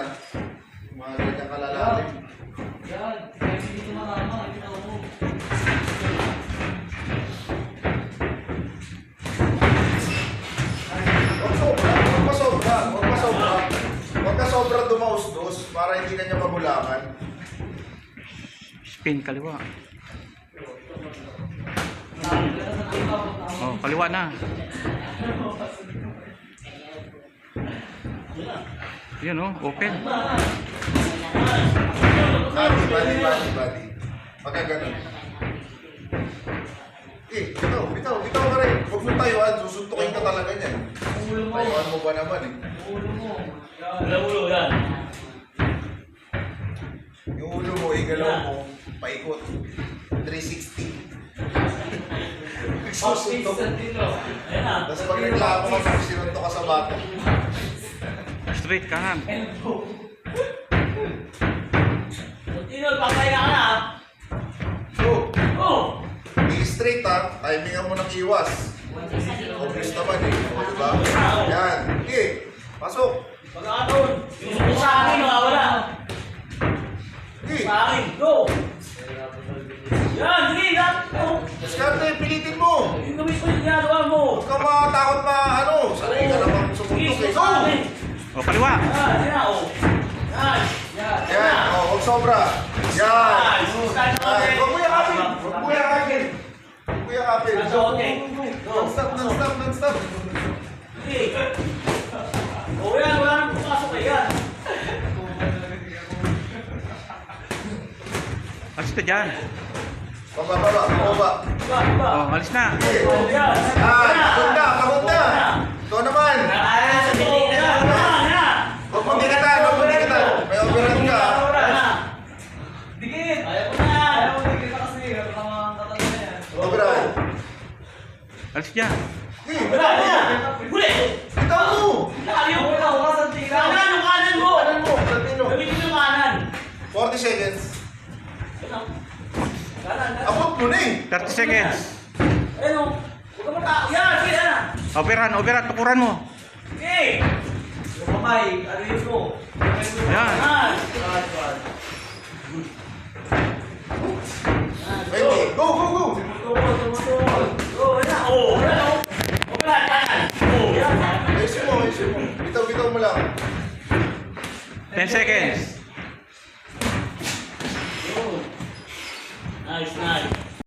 ha. Mga ganyan kalalalim. Yan. Kaya hindi ko marama. Hindi na ako. Huwag pasobra. Huwag ka sobra dumaustos para hindi kanya magulangan. Spin kaliwa. Oh, kaliwa na. Yan oh, open. Body. Pagka ganun. Bitaw ka rin. Huwag mo tayuan, susuntukin ka talaga niyan. Tayuan mo ba naman eh? Ulo yan. Yung ulo mo, igalaw mo, paikot. 360. Susuntok. Tapos pag naglako ka, sinuntok ka sa bato. Straight kanan. Tinol, papahinga ka na. Oh! I-straight ha, timingan mo ng iwas. Obvious naman eh. O, diba? Yan. Okay. Pasok. Pagkakataon. Yung sa akin, nakawala. Okay. Sa akin, go! Yan, sige, yan. Diskarte, pilitin mo. Yung gawin ko yung ginagawa mo. Huwag ka matakot sanay ka naman sumuntok eh. Go! Oh, kaliwa. Yan, yan, oh. Yan, yan. Yan, huwag sobra. Yan. Yan. Huwag mo yakapin. Non-stop. Sige. O yan, wala nang pumasok eh, yan. Alis ka dyan. Baba. Oh, alis na. Okay. O yan. Pagod na. Ito naman. Huwag mo dikatan. May overrun ka. Dikit! Ayaw ko na! Ayaw ko dikit kasi. Overrun. Alis dyan. Wala na! Huli! Ikaw mo. Ayaw ko na! Kanan yung kanan mo! Latino. Gamitin yung kanan! 40 seconds. Kanan! Abot mo na eh. 30 seconds. Ayun o! Huwag ka mata! Yan! Sige na! Overrun, tukuran mo. Okay! Yung kamay, ano yun mo? Yan. Kanan! Ready? Go. Oh, yan! Ayusin mo. Bitaw mo lang. 10 seconds.